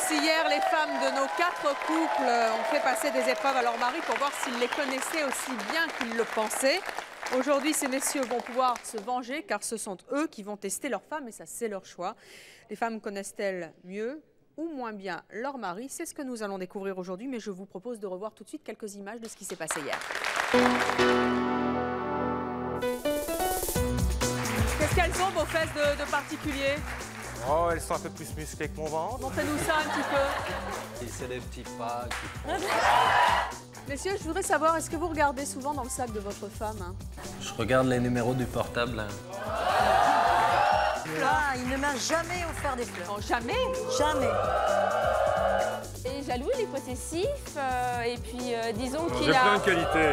aussi hier, les femmes de nos 4 couples ont fait passer des épreuves à leur mari pour voir s'ils les connaissaient aussi bien qu'ils le pensaient. Aujourd'hui, ces messieurs vont pouvoir se venger car ce sont eux qui vont tester leurs femmes et ça, c'est leur choix. Les femmes connaissent-elles mieux ou moins bien leur mari? C'est ce que nous allons découvrir aujourd'hui, mais je vous propose de revoir tout de suite quelques images de ce qui s'est passé hier. Qu'est-ce qu'elles ont, vos fesses de particulier? Oh, elles sont un peu plus musclées que mon ventre. Montrez-nous ça un petit peu. C'est des petits pas qui font... Messieurs, je voudrais savoir, est-ce que vous regardez souvent dans le sac de votre femme? Je regarde les numéros du portable. Ah, il ne m'a jamais offert des fleurs. Non, jamais? Jamais. Il est jaloux, il est possessif, et puis disons qu'il J'ai plein a... de qualités.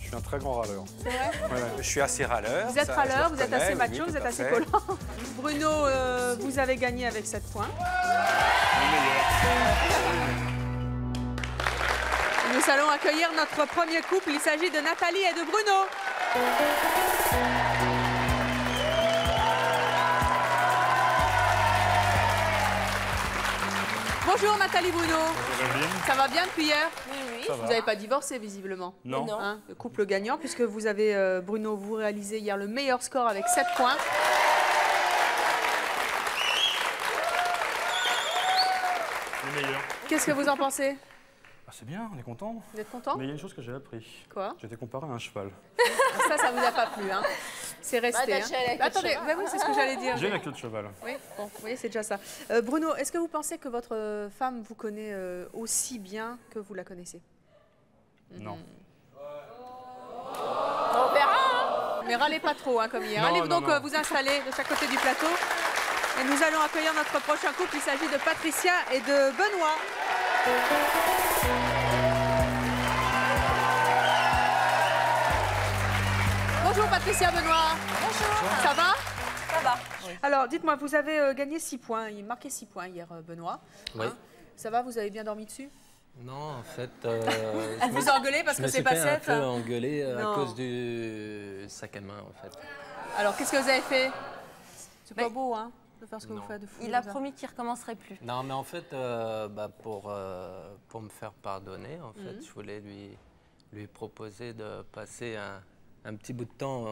Je suis un très grand râleur. C'est vrai? Ouais. Je suis assez râleur. Vous êtes ça, râleur, je vous êtes reconnais, assez oui, macho, tout vous êtes à assez fait. collant. Bruno, vous avez gagné avec 7 points. Nous allons accueillir notre premier couple. Il s'agit de Nathalie et de Bruno. Bonjour Nathalie, Bruno. Ça va bien depuis hier? Oui. Vous n'avez pas divorcé visiblement. Non. Non. Hein, le couple gagnant, puisque vous avez, Bruno, vous réalisez hier le meilleur score avec 7 points. Les meilleurs. Qu'est-ce que vous en pensez? Ah, c'est bien, on est content. Vous êtes content? Mais il y a une chose que j'ai appris. Quoi? J'ai été comparé à un cheval. Ça vous a pas plu, hein? C'est resté. Bah, Hein. t'as la queue de Attendez, cheval. bah oui, c'est ce que j'allais dire. J'ai la queue de cheval. Oui, bon, vous voyez, c'est déjà ça. Bruno, est-ce que vous pensez que votre femme vous connaît aussi bien que vous la connaissez? Non. On verra, hein. Mais râlez pas trop, hein, comme hier. Non, Allez non, donc non. vous installer de chaque côté du plateau. Et nous allons accueillir notre prochain couple. Il s'agit de Patricia et de Benoît. Bonjour Patricia, Benoît. Bonjour. Ça va? Ça va. Alors, dites-moi, vous avez gagné 6 points. Il marquait 6 points hier, Benoît. Oui. Hein? Ça va, vous avez bien dormi dessus? Non, en fait... Elle vous a engueulé parce je que me c'est suis pas fait un 7? peu engueuler à Non. cause du sac à main, en fait. Alors, qu'est-ce que vous avez fait? C'est pas Mais- beau, hein, de faire ce que Non. vous faites de fou. Il a comme ça. promis qu'il recommencerait plus. Non, mais en fait, pour me faire pardonner, en fait, je voulais lui proposer de passer un petit bout de temps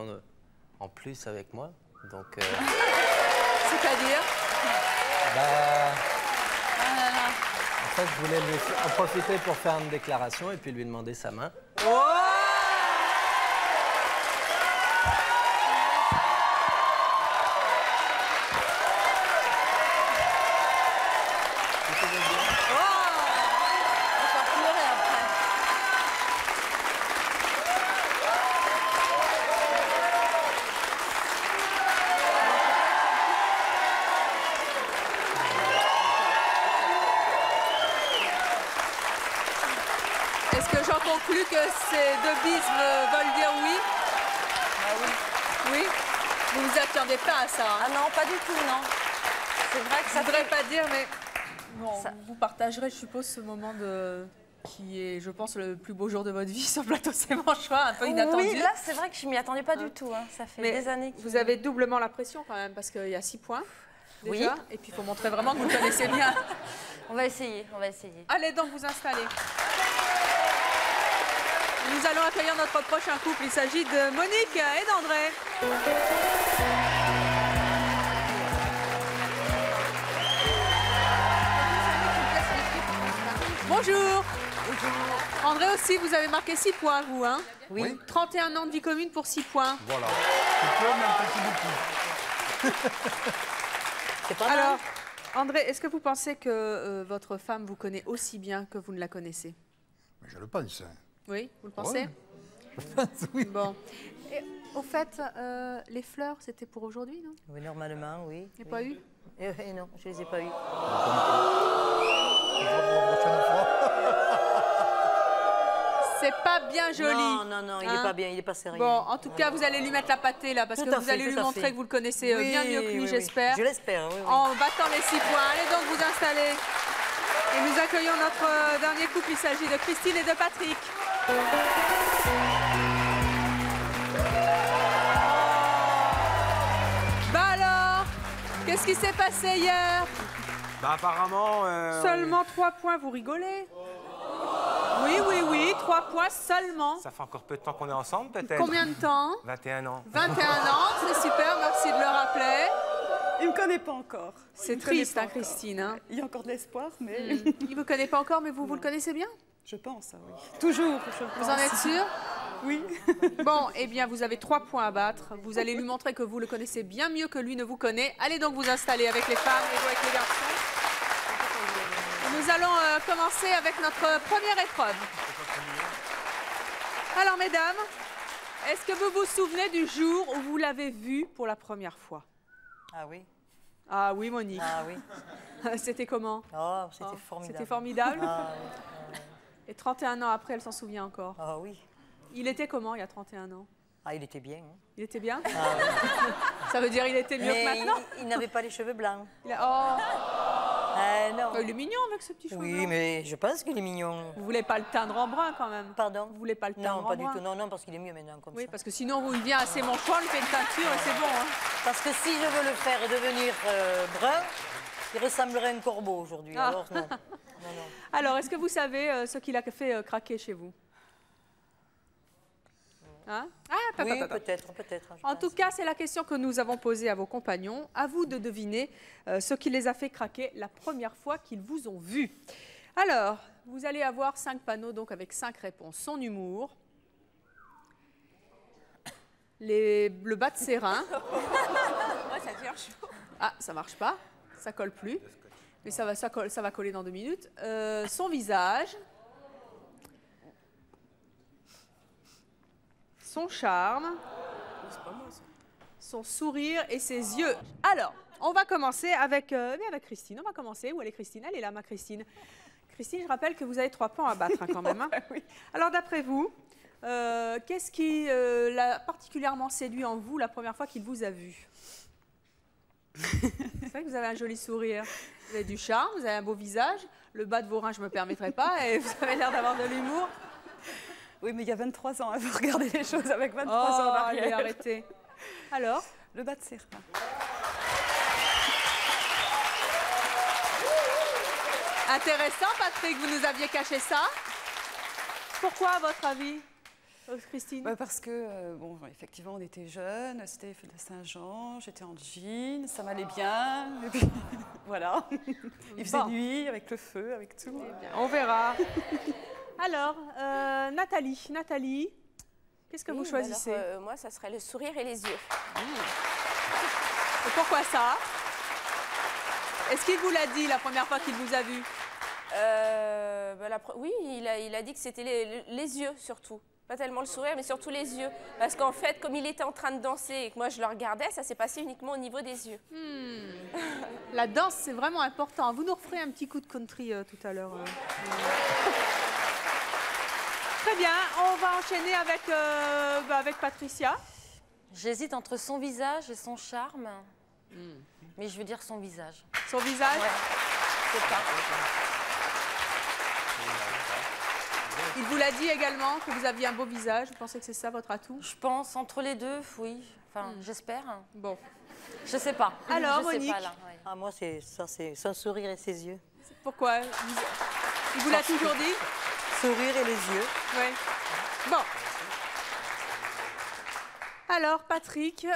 en plus avec moi. Donc, C'est-à-dire? en fait, je voulais en profiter pour faire une déclaration et puis lui demander sa main. On va pleurer après. Est-ce que j'en conclus que ces deux bises veulent dire oui? Ah oui. Oui? Vous vous attendez pas à ça, hein? Ah non, pas du tout, non. C'est vrai que Je ça voudrais fait... pas dire, mais bon, Ça- vous partagerez, je suppose, ce moment qui est, je pense, le plus beau jour de votre vie sur le plateau. C'est mon choix, un peu inattendu. Oui, là, c'est vrai que je m'y attendais pas du tout. Hein. Ça fait Mais des années que... vous avez doublement la pression quand même, parce qu'il y a 6 points déjà. Oui. Et puis il faut montrer vraiment que vous le connaissez bien. On va essayer, on va essayer. Allez donc vous installer. Nous allons accueillir notre prochain couple. Il s'agit de Monique et d'André. Bonjour. André aussi, vous avez marqué 6 points, vous, hein? Oui. 31 ans de vie commune pour 6 points. Voilà. C'est pas mal. Alors, André, est-ce que vous pensez que votre femme vous connaît aussi bien que vous ne la connaissez? Mais je le pense. Oui, vous le pensez? Je pense, oui. Bon. Et, au fait, les fleurs, c'était pour aujourd'hui, non? Oui, normalement, oui. Il n'y a pas eu? Non, je les ai pas eues. C'est pas bien joli. Non, il Hein? est pas bien, il est pas sérieux. Bon, en tout cas, vous allez lui mettre la pâtée, là, parce Tout que à vous fait, allez lui tout à montrer fait. que vous le connaissez Oui, bien mieux que lui, oui. j'espère. Je l'espère, oui. En battant les 6 points. Allez donc vous installer. Et nous accueillons notre dernier couple. Il s'agit de Christine et de Patrick. Bah alors, qu'est-ce qui s'est passé hier? Bah apparemment... Seulement 3 points, vous rigolez? Oui, 3 points seulement. Ça fait encore peu de temps qu'on est ensemble, peut-être? Combien de temps? 21 ans. 21 ans, c'est super, merci de le rappeler. Il me connaît pas encore. C'est triste, hein, Christine. Hein. Il y a encore de l'espoir, mais... Il ne vous connaît pas encore, mais vous le connaissez bien? Je pense, oui. Toujours, je pense. Vous en êtes sûr? Oui. Bon, eh bien, vous avez 3 points à battre. Vous allez lui montrer que vous le connaissez bien mieux que lui ne vous connaît. Allez donc vous installer avec les femmes et vous avec les garçons. Nous allons commencer avec notre première épreuve. Alors, mesdames, est-ce que vous vous souvenez du jour où vous l'avez vu pour la première fois? Ah oui. Ah oui, Monique. Ah oui. C'était comment? Oh, c'était formidable. C'était formidable. Ah oui. Et 31 ans après, elle s'en souvient encore. Ah oui. Il était comment il y a 31 ans? Ah, il était bien. Hein. Il était bien? Ah, oui. Ça veut dire il était mieux que Mais maintenant? il n'avait pas les cheveux blancs. Oh, Non. il est mignon avec ce petit cheveu Oui, blanc. mais je pense qu'il est mignon. Vous voulez pas le teindre en brun quand même? Pardon? Vous voulez pas le teindre Non, en pas du brun? tout. Non, parce qu'il est mieux maintenant comme Oui, ça. parce que sinon, il vient assez manchon, il fait une teinture et c'est bon. Hein. Parce que si je veux le faire devenir brun, il ressemblerait à un corbeau aujourd'hui. Ah. Alors non. Alors, est-ce que vous savez ce qu'il a fait craquer chez vous? Hein? Oui, peut-être. En tout cas, c'est la question que nous avons posée à vos compagnons. À vous de deviner ce qui les a fait craquer la première fois qu'ils vous ont vu. Alors, vous allez avoir 5 panneaux donc avec 5 réponses. Son humour, le bas de ses reins. ça devient chaud. Ah, ça marche pas, ça colle plus. Mais ça va coller dans 2 minutes. Son visage. Son charme, son sourire et ses yeux. Alors, on va commencer avec Christine. On va commencer. Où elle est Christine? Elle est là, ma Christine. Christine, je rappelle que vous avez 3 points à battre hein, quand même. Hein. Oui. Alors, d'après vous, qu'est-ce qui l'a particulièrement séduit en vous la première fois qu'il vous a vu? C'est vrai que vous avez un joli sourire. Vous avez du charme, vous avez un beau visage. Le bas de vos reins, je ne me permettrai pas. Et vous avez l'air d'avoir de l'humour. Oui, mais il y a 23 ans, vous regardez les choses avec 23 ans en arrière. Allez, arrêtez. Alors? Le bas de ses reins. Intéressant, Patrick, vous nous aviez caché ça. Pourquoi, à votre avis, Christine? Parce que, bon, effectivement, on était jeunes, c'était fête de Saint-Jean, j'étais en jean, ça m'allait bien, et puis voilà. Il faisait nuit, avec le feu, avec tout. Eh bien, on verra. Alors, Nathalie, qu'est-ce que vous choisissez? Alors, moi, ça serait le sourire et les yeux. Et pourquoi ça? Est-ce qu'il vous l'a dit la première fois qu'il vous a vu? Oui, il a dit que c'était les yeux surtout. Pas tellement le sourire, mais surtout les yeux. Parce qu'en fait, comme il était en train de danser et que moi je le regardais, ça s'est passé uniquement au niveau des yeux. La danse, c'est vraiment important. Vous nous referez un petit coup de country tout à l'heure. Très bien, on va enchaîner avec Patricia. J'hésite entre son visage et son charme. Mais je veux dire son visage. Son visage? Ouais. C'est ça. Il vous l'a dit également que vous aviez un beau visage. Vous pensez que c'est ça votre atout? Je pense entre les deux, oui. Enfin, j'espère. Bon. Je sais pas. Alors, je sais Monique pas, là, ouais. Ah, moi, c'est son sourire et ses yeux. Pourquoi? Il vous l'a toujours dit? Sourire et les yeux. Oui. Bon. Alors, Patrick,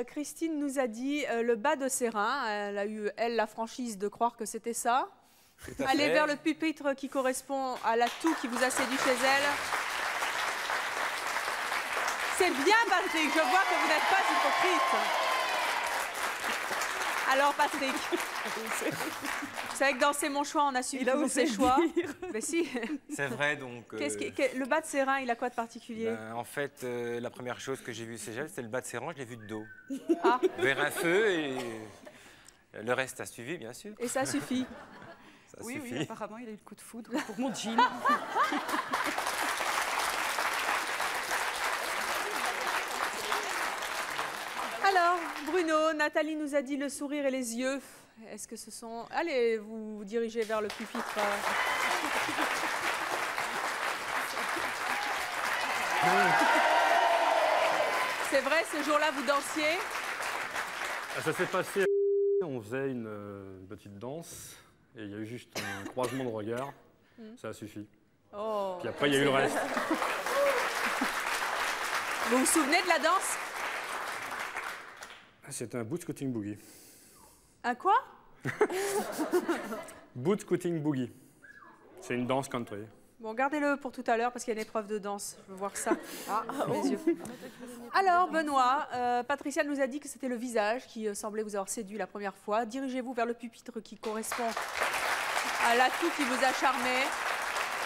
Christine nous a dit le bas de ses reins. Elle a eu, la franchise de croire que c'était ça. Allez vers le pupitre qui correspond à l'atout qui vous a séduit chez elle. C'est bien, Patrick. Je vois que vous n'êtes pas hypocrite. Alors, Patrick, vous savez que dans C'est mon choix, on assume toujours ses choix. Mais si. C'est vrai, donc... Le bas de ses reins, il a quoi de particulier? En fait, la première chose que j'ai vue chez elle, c'était le bas de ses reins, je l'ai vu de dos. Ah. Vers un feu et le reste a suivi, bien sûr. Et ça suffit. Ça Oui, suffit. oui, apparemment, il a eu le coup de foudre pour mon jean. Alors, Bruno, Nathalie nous a dit le sourire et les yeux. Est-ce que ce sont... Allez, vous vous dirigez vers le pupitre. C'est vrai, ce jour-là, vous dansiez? Ah, ça s'est passé On faisait une petite danse et il y a eu juste un croisement de regard. Ça a suffi. Oh. Puis après, il y a eu le reste. Vous vous souvenez de la danse? C'était un boot scooting boogie. Un quoi? Boot scooting boogie. C'est une danse country. Bon, gardez-le pour tout à l'heure parce qu'il y a une épreuve de danse. Je veux voir ça. Mes yeux. Alors, Benoît, Patricia nous a dit que c'était le visage qui semblait vous avoir séduit la première fois. Dirigez-vous vers le pupitre qui correspond à l'atout qui vous a charmé.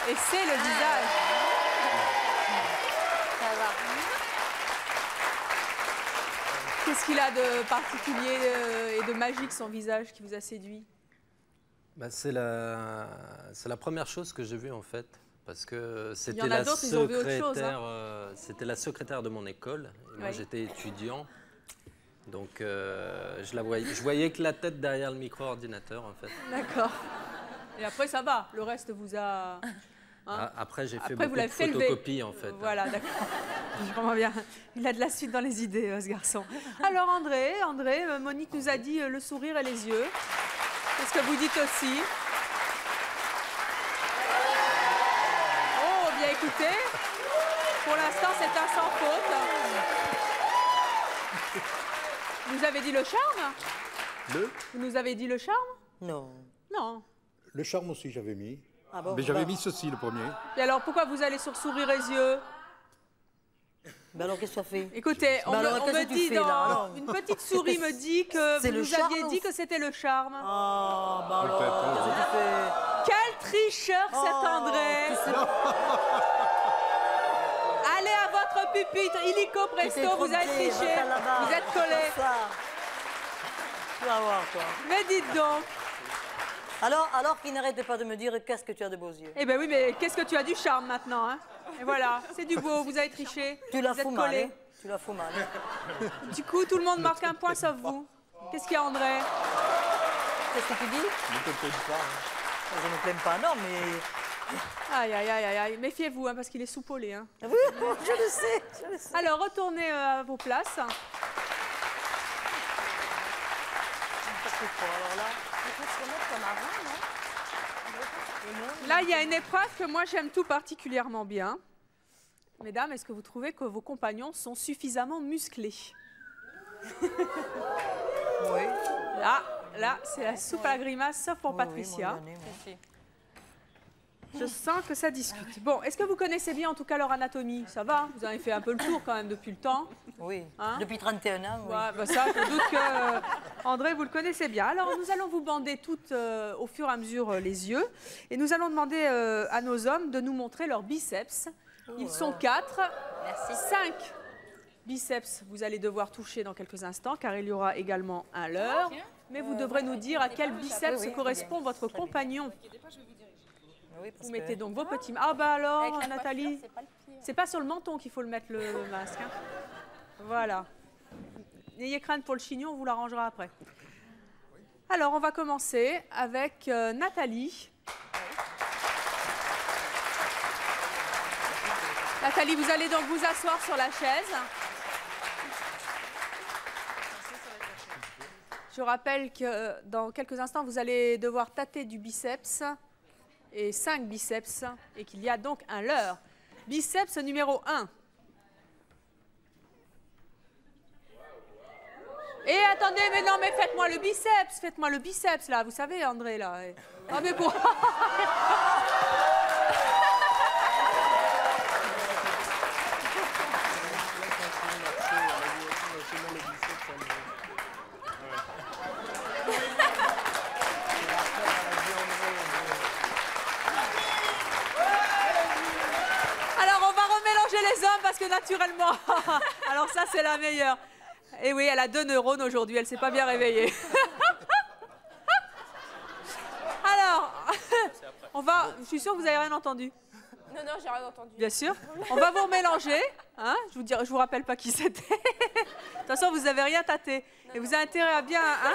Et c'est le visage. Ça va. Qu'est-ce qu'il a de particulier et de magique, son visage, qui vous a séduit? Bah, c'est la première chose que j'ai vue en fait, parce que Il y c'était en a la d'autres, ils ont vu autre chose, secrétaire, c'était la secrétaire de mon école. Et moi Oui. j'étais étudiant, donc je voyais que la tête derrière le micro-ordinateur en fait. D'accord. Et après, ça va. Le reste vous a... Hein? Après j'ai fait Après, vous beaucoup de l'avez fait lever. photocopies en fait. Voilà, d'accord. Je comprends bien. Il a de la suite dans les idées, ce garçon. Alors, André, Monique nous a dit le sourire et les yeux. Qu'est-ce que vous dites aussi? Oh, bien écoutez. Pour l'instant, c'est un sans faute. Vous avez dit le charme? Vous nous avez dit le charme? Non. Non. Le charme aussi, j'avais mis. Ah bon, Mais j'avais mis ceci, le premier. Et alors, pourquoi vous allez sur sourire et yeux? Ben alors, qu'est-ce que ça fait? Écoutez, on Bah me, alors, on qu'est-ce me que tu dit fais, là, dans... alors Une petite souris me dit que C'est vous le nous aviez charme dit que c'était le charme. Ah, bah alors, Peut-être, qu'est-ce que tu fais? Quel tricheur cet Oh, André! Allez à votre pupitre, illico Tu t'es presto, vous avez trompé, triché, va là-bas. vous êtes collé. Ça. Tu vas voir, toi. Mais dites donc. Alors qu'il n'arrête pas de me dire qu'est-ce que tu as de beaux yeux. Eh ben oui, mais qu'est-ce que tu as du charme maintenant, hein? Et voilà, c'est du beau, vous avez triché. Tu la vous êtes fous mal, collé. hein? Tu la fous mal. Du coup, tout le monde marque un point sauf vous. Qu'est-ce qu'il y a, André? Qu'est-ce que tu dis? Je ne me plains pas, non, mais... Aïe, aïe, aïe, aïe, aïe. Méfiez-vous, hein, parce qu'il est soupolé. Hein. Oui, je le sais, je le sais. Alors, retournez à vos places. Là, il y a une épreuve que moi, j'aime tout particulièrement bien. Mesdames, est-ce que vous trouvez que vos compagnons sont suffisamment musclés? Oui. Là, c'est la soupe à la grimace, sauf pour Patricia. Je sens que ça discute. Bon, est-ce que vous connaissez bien en tout cas leur anatomie? Ça va? Vous avez fait un peu le tour quand même depuis le temps. Oui, Hein? depuis 31 ans, oui. Ouais, bah ça, je doute que André, vous le connaissez bien. Alors, nous allons vous bander toutes au fur et à mesure les yeux. Et nous allons demander à nos hommes de nous montrer leurs biceps. Ils sont 4. Merci. 5 biceps, vous allez devoir toucher dans quelques instants, car il y aura également un leurre. Mais vous devrez nous dire à quel biceps Oui, oui, correspond votre compagnon. Oui, parce Vous que- mettez donc vos petits... Ah bah alors, Avec la Nathalie, coiffure, c'est pas le pire. c'est pas sur le menton qu'il faut le mettre, le masque. Hein. Voilà. N'ayez crainte pour le chignon, on vous l'arrangera après. Alors, on va commencer avec Nathalie. Nathalie, vous allez donc vous asseoir sur la chaise. Je rappelle que dans quelques instants, vous allez devoir tâter du biceps et 5 biceps et qu'il y a donc un leurre. Biceps numéro 1. Et attendez, mais non, mais faites-moi le biceps là, vous savez André là. Ah mais bon. Alors on va remélanger les hommes parce que naturellement, alors ça c'est la meilleure. Et oui, elle a 2 neurones aujourd'hui, elle s'est pas bien réveillée. Alors, je suis sûre que vous avez rien entendu. Non, non, j'ai rien entendu. Bien sûr. On va vous remélanger. Hein, je vous rappelle pas qui c'était. De toute façon, vous n'avez rien tâté. Et vous avez intérêt à bien... Hein.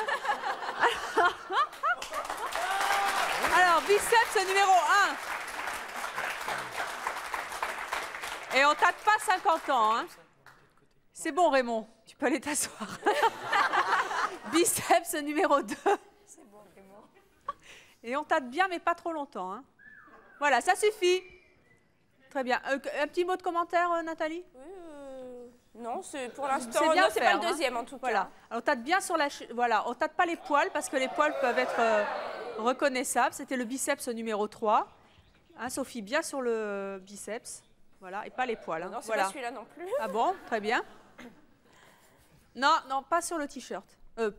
Alors, biceps numéro 1. Et on tâte pas 50 ans. Hein. C'est bon, Raymond. Tu peux aller t'asseoir. biceps numéro 2. C'est bon, vraiment. Et on tâte bien, mais pas trop longtemps. Hein. Voilà, ça suffit. Très bien. Un petit mot de commentaire, Nathalie? Non, pour l'instant, C'est bien c'est pas faire, le deuxième en tout cas. Voilà. Alors, on tâte bien sur la... Voilà, on tâte pas les poils parce que les poils peuvent être reconnaissables. C'était le biceps numéro 3. Hein, Sophie, bien sur le biceps. Voilà, et pas les poils. Hein. Non, c'est voilà. pas celui-là non plus. Ah bon, très bien. Non, non, pas sur le t-shirt.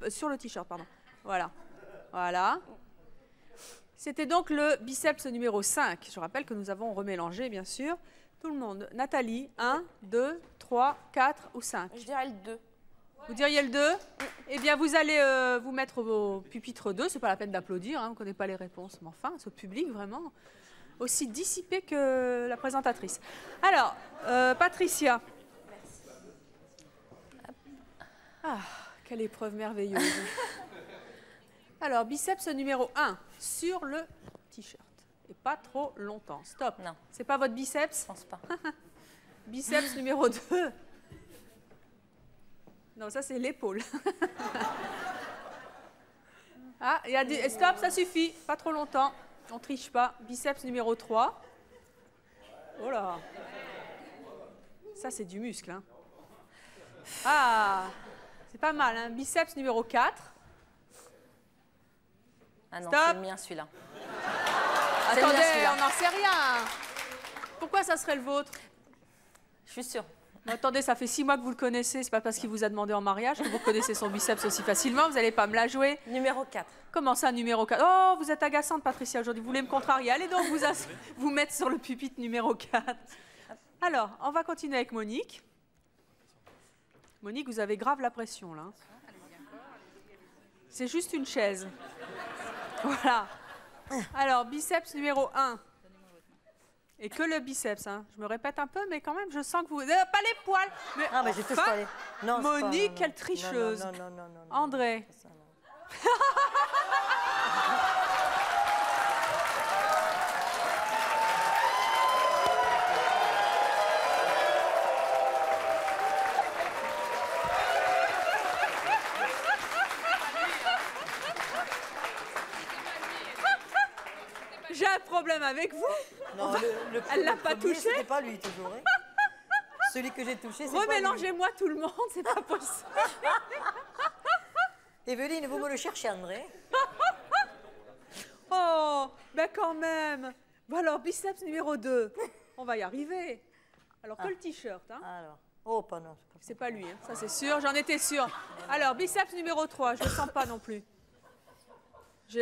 Sur le t-shirt, pardon. Voilà. Voilà. C'était donc le biceps numéro 5. Je rappelle que nous avons remélangé, bien sûr. Tout le monde. Nathalie, 1, 2, 3, 4 ou 5? Je dirais le 2. Vous diriez le 2? Eh bien, vous allez vous mettre au pupitre 2. Ce n'est pas la peine d'applaudir, hein, on ne connaît pas les réponses. Mais enfin, ce public, vraiment, aussi dissipé que la présentatrice. Alors, Patricia. Ah, quelle épreuve merveilleuse. Alors, biceps numéro 1 sur le t-shirt. Et pas trop longtemps. Stop. Non. C'est pas votre biceps? Je pense pas. Biceps numéro 2. Non, ça c'est l'épaule. Ah, il y a des... Stop, ça suffit. Pas trop longtemps. On triche pas. Biceps numéro 3. Oh là. Ça c'est du muscle. Hein. Ah, c'est pas mal. Hein. Biceps numéro 4. Ah non, Stop. c'est le mien celui-là. Attendez, celui-là. on n'en sait rien. Pourquoi ça serait le vôtre? Je suis sûre. Mais attendez, ça fait 6 mois que vous le connaissez. C'est pas parce qu'il vous a demandé en mariage que vous connaissez son biceps aussi facilement. Vous n'allez pas me la jouer. Numéro 4. Comment ça, numéro 4? Oh, vous êtes agaçante, Patricia, aujourd'hui. Vous voulez me contrarier. Allez donc vous mettre sur le pupitre numéro 4. Alors, on va continuer avec Monique. Monique, vous avez grave la pression, là. C'est juste une chaise. Voilà. Alors, biceps numéro 1. Et que le biceps, hein. Je me répète un peu, mais quand même, je sens que vous... pas les poils. Mais Ah, mais je touche pas les... Non, c'est Monique, pas... quelle tricheuse. Non. André. Ça, non. J'ai un problème avec vous. Non, Elle l'a pas touché. C'était pas lui, toujours. Hein. Celui que j'ai touché, c'est pas lui. Remélangez-moi tout le monde, c'est pas possible. Evelyne, vous me le cherchez, André? Oh, ben quand même. Bon alors, biceps numéro 2. On va y arriver. Alors, que le t-shirt, hein. Alors, oh, pas non. C'est pas lui, hein. Ça c'est sûr, j'en étais sûre. Alors, biceps numéro 3, je le sens pas non plus.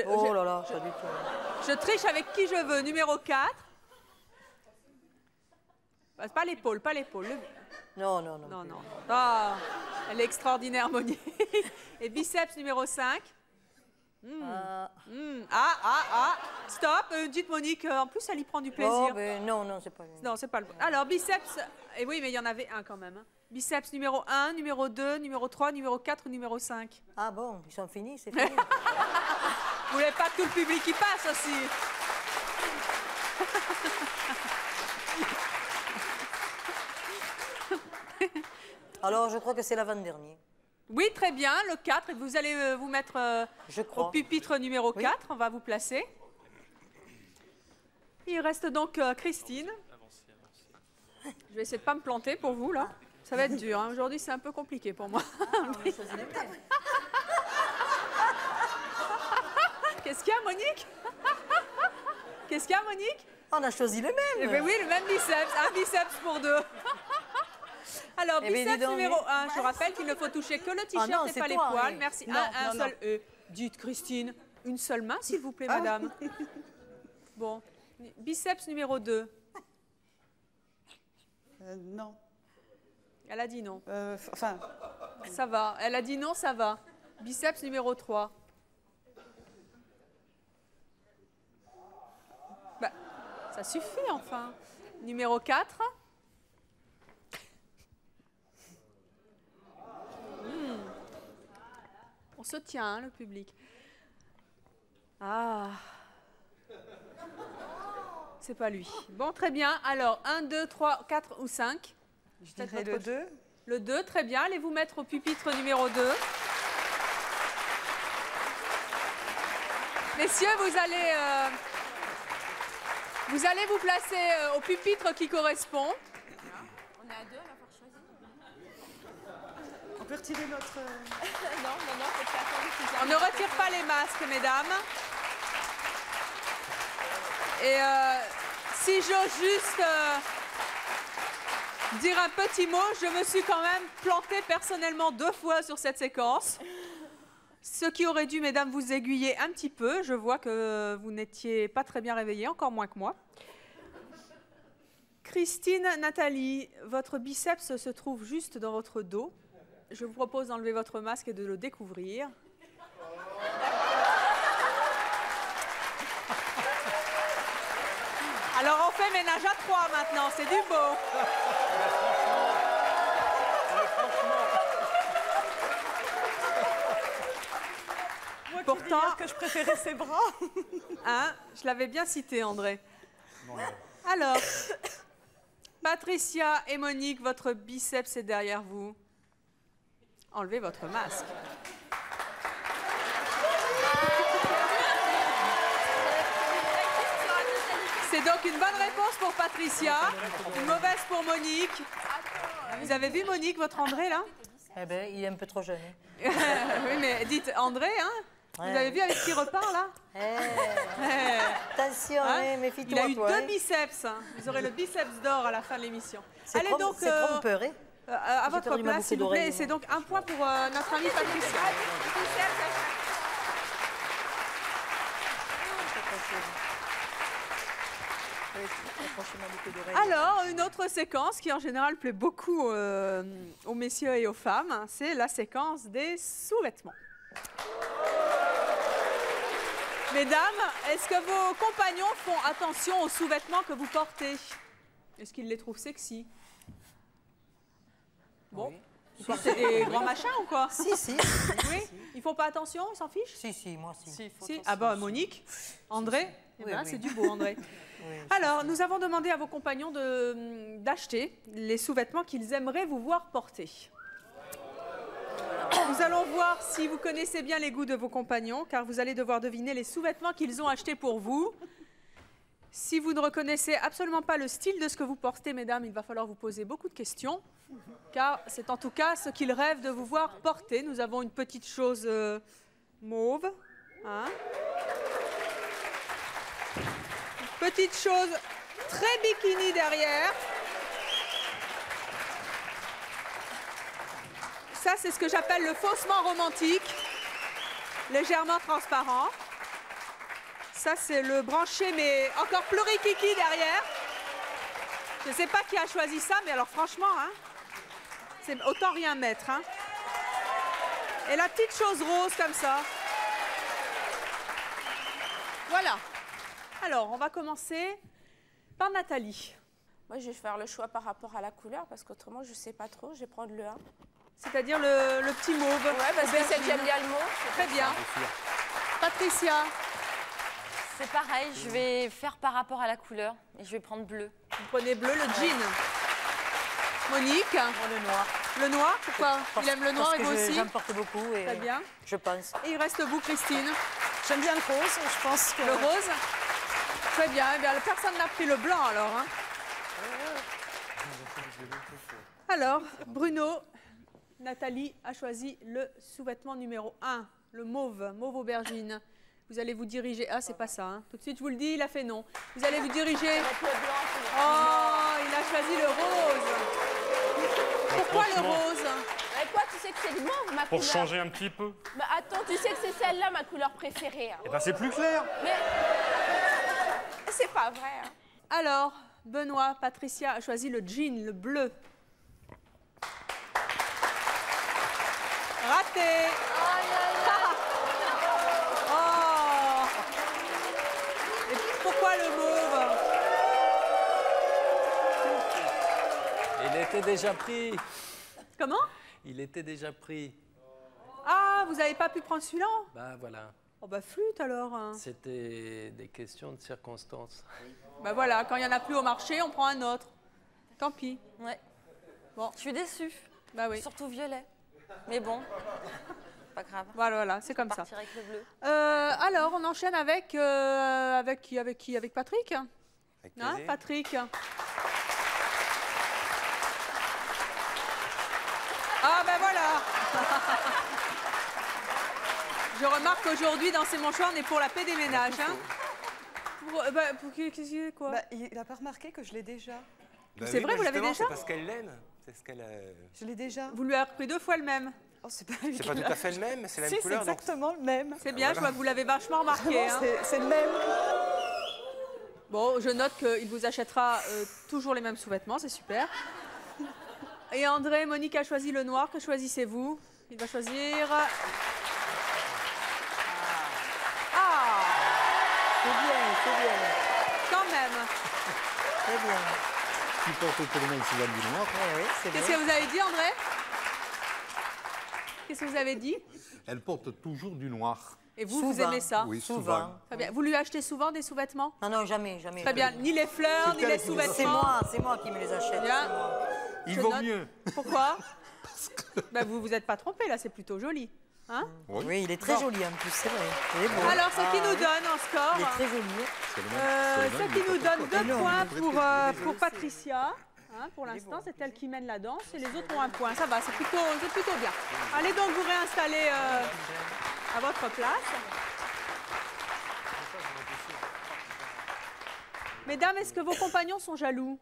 Oh là là, pas du tout. Je triche avec qui je veux. Numéro 4. Pas l'épaule, pas l'épaule. Non. Non. Ah, elle est extraordinaire, Monique. Et biceps numéro 5. Stop. Dites Monique, en plus, elle y prend du plaisir. Oh, mais non, c'est pas lui. Non, c'est pas le bon. Alors, biceps. Et oui, mais il y en avait un quand même. Hein. Biceps numéro 1, numéro 2, numéro 3, numéro 4 ou numéro 5. Ah bon, ils sont finis, c'est fini. Vous voulez pas que tout le public y passe aussi? Alors, je crois que c'est l'avant-dernier. Oui, très bien, le 4. Et vous allez vous mettre Je crois. au pupitre numéro 4. On va vous placer. Il reste donc Christine. Je vais essayer de ne pas me planter pour vous, là. Ça va être dur. Hein. Aujourd'hui, c'est un peu compliqué pour moi. Qu'est-ce qu'il y a, Monique? Qu'est-ce qu'il y a, Monique? On a choisi le même. Eh bien oui, le même biceps. Un biceps pour 2. Alors, Eh ben, biceps dis donc, numéro 1. Je rappelle qu'il ne faut toucher que le Ah non, t-shirt et c'est pas les toi, poils. oui. Merci. Non, Un non, seul E. Dites, Christine, une seule main, s'il vous plaît, madame. Bon. Biceps numéro 2. Non. Elle a dit non. Enfin, Ça va. Elle a dit non, ça va. Biceps numéro 3. Bah, ça suffit, enfin. Numéro 4. On se tient, hein, le public. Ah. C'est pas lui. Bon, très bien. Alors, 1, 2, 3, 4 ou 5. je dirais le 2. Le 2, très bien. Allez vous mettre au pupitre numéro 2. Messieurs, vous allez vous placer au pupitre qui correspond. On est à deux, là, pour choisir. On peut retirer notre... Non, faut que t'attendes. On ne retire pas les masques, mesdames. Et si j'ose juste dire un petit mot, je me suis quand même plantée personnellement 2 fois sur cette séquence. Ce qui aurait dû, mesdames, vous aiguiller un petit peu. Je vois que vous n'étiez pas très bien réveillées, encore moins que moi. Christine, Nathalie, votre biceps se trouve juste dans votre dos. Je vous propose d'enlever votre masque et de le découvrir. Alors on fait ménage à 3 maintenant, c'est du beau. Moi Pourtant- que je préférais ses bras. Hein, je l'avais bien cité, André. Alors, Patricia et Monique, votre biceps est derrière vous. Enlevez votre masque. C'est donc une bonne réponse pour Patricia, une mauvaise pour Monique. Vous avez vu Monique, votre André, là? Eh ben, il est un peu trop jeune. Oui, mais dites André, hein? Vous avez vu avec qui repart, là? Attention, Hein? méfie-toi. Il a eu toi, 2 hein. biceps. Vous aurez le biceps d'or à la fin de l'émission. C'est Allez trop- donc c'est trompeur, hein. à J'ai votre perdu ma place, boucle s'il vous plaît. d'oreille, Et c'est moi. donc un point pour notre amie Patricia. Accrochez ma boucle d'oreille. Alors, une autre séquence qui en général plaît beaucoup aux messieurs et aux femmes, c'est la séquence des sous-vêtements. Mesdames, est-ce que vos compagnons font attention aux sous-vêtements que vous portez? Est-ce qu'ils les trouvent sexy? Bon, vous portez des grands machins ou quoi? Si, si. Oui, ils font pas attention, ils s'en fichent? Si, si, moi si. Si. Ah bah Monique, André, eh ben, Oui, oui. c'est du beau André. Oui, Alors, nous avons demandé à vos compagnons d'acheter les sous-vêtements qu'ils aimeraient vous voir porter. Nous allons voir si vous connaissez bien les goûts de vos compagnons, car vous allez devoir deviner les sous-vêtements qu'ils ont achetés pour vous. Si vous ne reconnaissez absolument pas le style de ce que vous portez, mesdames, il va falloir vous poser beaucoup de questions, car c'est en tout cas ce qu'ils rêvent de vous voir porter. Nous avons une petite chose mauve. Hein. Petite chose très bikini derrière. Ça, c'est ce que j'appelle le faussement romantique, légèrement transparent. Ça, c'est le branché, mais encore plus rikiki derrière. Je ne sais pas qui a choisi ça, mais alors franchement, hein, c'est autant rien mettre. Hein. Et la petite chose rose comme ça. Voilà. Alors, on va commencer par Nathalie. Moi, je vais faire le choix par rapport à la couleur parce qu'autrement, je ne sais pas trop. Je vais prendre le 1. C'est-à-dire le petit mauve. Ouais, parce que c'est que j'aime bien le mot. Très bien. Patricia, C'est pareil, je vais faire par rapport à la couleur et je vais prendre bleu. vous prenez bleu, le jean. Monique, le noir. le noir, pourquoi? Il aime le noir Parce et vous que aussi? j'en porte beaucoup et Très bien. je pense. Et il reste vous, Christine. J'aime bien le rose, je pense que... Le rose. Très bien. Eh bien, personne n'a pris le blanc alors. Hein. Alors, Bruno, Nathalie a choisi le sous-vêtement numéro 1, le mauve, mauve aubergine. Vous allez vous diriger... Ah, c'est pas ça. Hein. Tout de suite, je vous le dis, il a fait non. Vous allez vous diriger... Oh, il a choisi le rose. Pourquoi le franchement. rose? Mais quoi, tu sais que c'est le mauve, ma Pour couleur? changer un petit peu. Bah attends, tu sais que c'est celle-là, ma couleur préférée. Hein. Eh ben, c'est plus clair. Mais c'est pas vrai. Hein. Alors, Benoît, Patricia a choisi le jean, le bleu. Raté. Oh. Et pourquoi le mauve? Il était déjà pris. Comment? Il était déjà pris. Ah, vous n'avez pas pu prendre celui-là? Bah voilà. Oh bah flûte alors. Hein. C'était des questions de circonstances. Bah voilà, quand il n'y en a plus au marché, on prend un autre. Tant pis. Ouais. Bon. Je suis déçue, Bah oui. surtout violet. Mais bon, Pas grave. Voilà, c'est comme ça. Partir avec le bleu. Alors, on enchaîne avec qui? Avec Patrick. Avec Hein, plaisir. Patrick. Ah ben voilà. Je remarque qu'aujourd'hui, dans ces manchoirs, on est pour la paix des ménages. Hein. Quoi? Il n'a pas remarqué que je l'ai déjà. Bah C'est oui, vrai, bah vous l'avez justement, déjà? C'est parce qu'elle l'aime. C'est ce qu'elle. Je l'ai déjà. Vous lui avez repris 2 fois le même. Oh, c'est pas C'est pas tout à fait le même, c'est la Si, même c'est couleur. donc- exactement le même. C'est bien, voilà. je vois que vous l'avez vachement remarqué. Hein. C'est le même. Bon, je note qu'il vous achètera toujours les mêmes sous-vêtements, c'est super. Et André, Monique a choisi le noir, que choisissez-vous? Il va choisir... Ah, C'est bien, c'est bien. quand même. C'est bien. Tu portes tout le monde Sylvain du noir. Oui, c'est bien. Qu'est-ce que vous avez dit, André? Qu'est-ce que vous avez dit? Elle porte toujours du noir. Et vous, Souvent. vous aimez ça? Oui, Souvent. souvent. Très bien. Vous lui achetez souvent des sous-vêtements? Non, non, jamais, jamais. Très bien. Ni les fleurs, ni les sous-vêtements. C'est moi qui me les achète. Bien. c'est moi. Il Je vaut note. mieux. Pourquoi? Ben, vous vous êtes pas trompé, là, c'est plutôt joli. Hein? Oui, il est très joli en plus, c'est vrai. Il est beau. Alors, ce qui nous donne en score... Il est très joli. C'est le même. Ce qui nous donne 2 Non, points mais pour Patricia. Hein, pour l'instant, c'est elle qui mène la danse et les autres ont 1 point. Ça va, c'est plutôt bien. Allez donc vous réinstaller à votre place. Mesdames, est-ce que vos compagnons sont jaloux?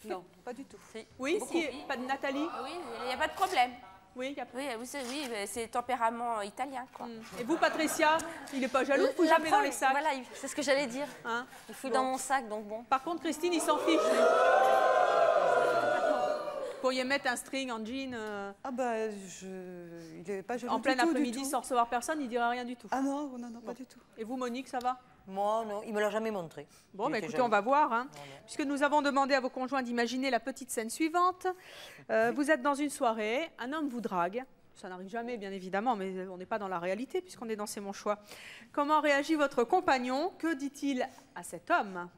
Non, pas du tout. Oui, Beaucoup. si, pas de Nathalie? Oui, il n'y a pas de problème. Oui, y a... Oui, vous savez, oui, c'est tempérament italien, quoi. Et vous, Patricia, il n'est pas jaloux, vous jamais dans les sacs. Voilà, c'est ce que j'allais dire. Hein? Il fouille dans mon sac, donc bon. Par contre, Christine, il s'en fiche, lui. Vous pourriez mettre un string en jean Ah bah, il est pas joli en du plein tout, du après-midi tout. sans recevoir personne, il dirait rien du tout. Ah non, pas du tout. Et vous, Monique, ça va? Moi, non, il me l'a jamais montré. Bon, Il bah, était écoutez, jaloux. on va voir. Hein. Non, non. Puisque nous avons demandé à vos conjoints d'imaginer la petite scène suivante. Vous êtes dans une soirée, un homme vous drague. Ça n'arrive jamais, bien évidemment, mais on n'est pas dans la réalité puisqu'on est dans C'est mon choix. Comment réagit votre compagnon? Que dit-il à cet homme?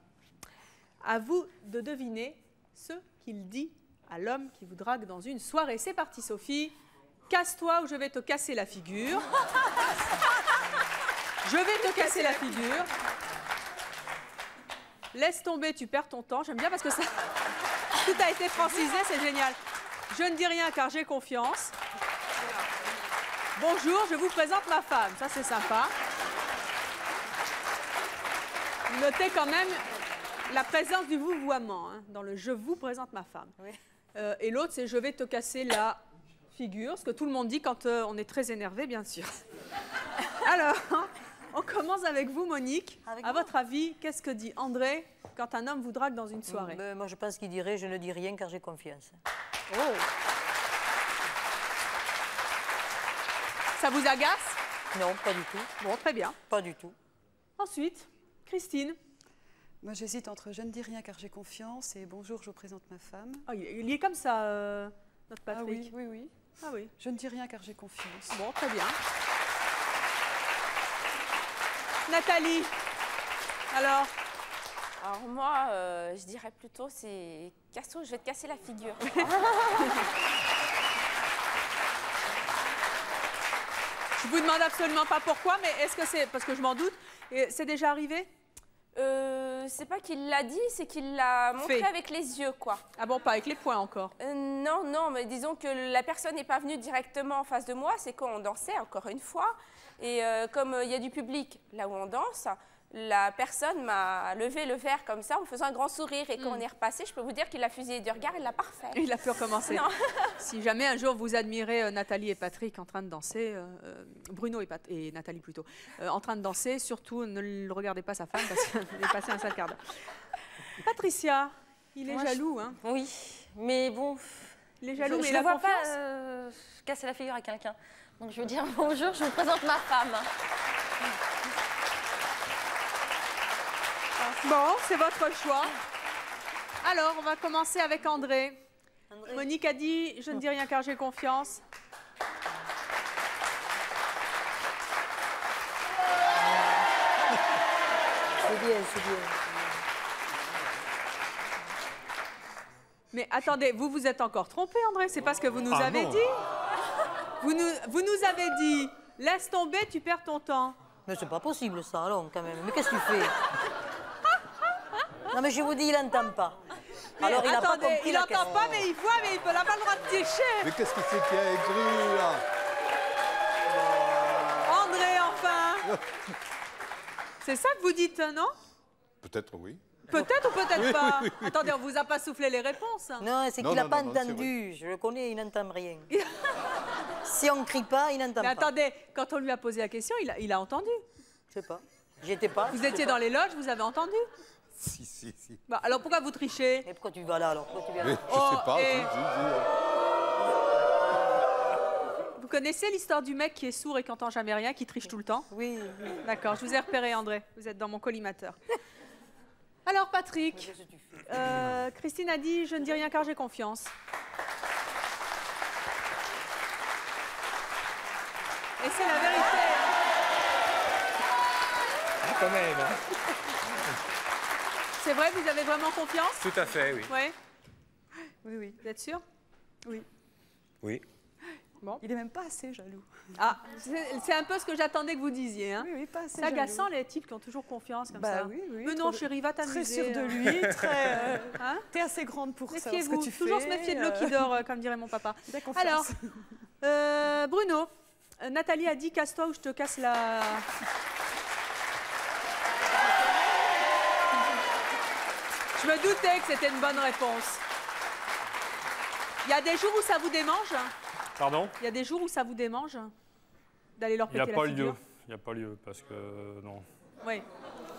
À vous de deviner ce qu'il dit à l'homme qui vous drague dans une soirée. C'est parti, Sophie. Casse-toi ou je vais te casser la figure. Je vais te casser la figure. Laisse tomber, tu perds ton temps. J'aime bien parce que ça, tout a été francisé, c'est génial. Je ne dis rien car j'ai confiance. Bonjour, je vous présente ma femme. Ça, c'est sympa. Notez quand même la présence du vouvoiement hein, dans le « je vous présente ma femme Oui. ». Et l'autre, c'est « je vais te casser la figure », ce que tout le monde dit quand on est très énervé, bien sûr. Alors, on commence avec vous, Monique. Avec à moi votre avis, qu'est-ce que dit André quand un homme vous drague dans une soirée? Ben, moi, je pense qu'il dirait « je ne dis rien car j'ai confiance Oh. Ça vous agace? ». Non, pas du tout. Bon, très bien. Pas du tout. Ensuite, Christine. Moi, j'hésite entre je ne dis rien car j'ai confiance et bonjour, je vous présente ma femme. Oh, il est comme ça, notre Ah Patrick. oui, oui, oui. Ah oui. Je ne dis rien car j'ai confiance. Bon, très bien. Nathalie, alors, Alors moi, je dirais plutôt, c'est casse-toi, je vais te casser la figure. je vous demande absolument pas pourquoi, mais est-ce que c'est, parce que je m'en doute, et c'est déjà arrivé? C'est pas qu'il l'a dit, c'est qu'il l'a montré Fait. avec les yeux, quoi. Ah bon, pas avec les poings encore. Non, non, mais disons que la personne n'est pas venue directement en face de moi, c'est quand on dansait, encore une fois. Et comme il y a du public là où on danse, la personne m'a levé le verre comme ça en me faisant un grand sourire. Et quand on est repassé, je peux vous dire qu'il a fusillé du regard, il l'a parfait. Il a pu recommencer. Non. Si jamais un jour vous admirez Nathalie et Patrick en train de danser, Bruno et Nathalie plutôt, en train de danser, surtout ne le regardez pas sa femme parce qu'il est passé un sale quart d'heure. Patricia, il est Moi, jaloux, hein? Oui, mais bon. Il est jaloux, mais je il a ne vois confiance. pas casser la figure à quelqu'un. Donc je veux dire bonjour, je vous présente ma femme. Bon, c'est votre choix. Alors, on va commencer avec André. André. Monique a dit « Je ne dis rien car j'ai confiance ». C'est bien, c'est bien. Mais attendez, vous vous êtes encore trompé, André. C'est pas ce que vous nous Ah avez non. dit. Vous nous avez dit, laisse tomber, tu perds ton temps. Mais c'est pas possible ça, alors, quand même. Mais qu'est-ce que tu fais? Non, mais je vous dis, il n'entend pas. Mais Alors, il n'a pas attendez, compris il la n'entend pas, mais il voit, mais il n'a pas le droit de tricher. Mais qu'est-ce que c'est qu'il y a écrit là? André, enfin. C'est ça que vous dites, non? Peut-être oui. Peut-être ou peut-être pas. Attendez, on vous a pas soufflé les réponses. Non, c'est Non, qu'il n'a non, pas non, c'est entendu. Je le connais, il n'entend rien. Si on ne crie pas, il n'entend Mais pas. attendez, quand on lui a posé la question, il a entendu. Je sais pas. J'étais pas. Vous étiez dans les loges, vous avez entendu. Si. Bah, alors pourquoi vous trichez? Et pourquoi tu vas là alors? Pourquoi tu viens Mais là je sais pas. et- si. Vous connaissez l'histoire du mec qui est sourd et qui n'entend jamais rien, qui triche tout le temps? Oui, oui. D'accord, je vous ai repéré, André. Vous êtes dans mon collimateur. Alors, Patrick, Qu'est-ce que tu fais? Christine a dit « Je ne dis rien car j'ai confiance ». Et c'est la vérité. Quand même. Hein. C'est vrai, vous avez vraiment confiance? Tout à fait, oui. Oui. Oui, oui. Vous êtes sûr? Oui. Oui. Bon. Il est même pas assez jaloux. Ah, c'est un peu ce que j'attendais que vous disiez. Hein. Oui, oui, pas assez C'est agaçant, jaloux. les types qui ont toujours confiance comme Bah ça. oui, oui. Mais non, chérie, va t'amuser. Très sûr de lui, très... Hein? T'es assez grande pour savoir ce que Méfiez-vous, tu fais. toujours se méfier de l'eau qui dort, comme dirait mon papa. Fais confiance. Alors, Bruno, Nathalie a dit casse-toi ou je te casse la... Je me doutais que c'était une bonne réponse. Il y a des jours où ça vous démange? Pardon? Il y a des jours où ça vous démange d'aller leur Il n'y a péter pas la figure? lieu. Il n'y a pas lieu parce que non. Oui,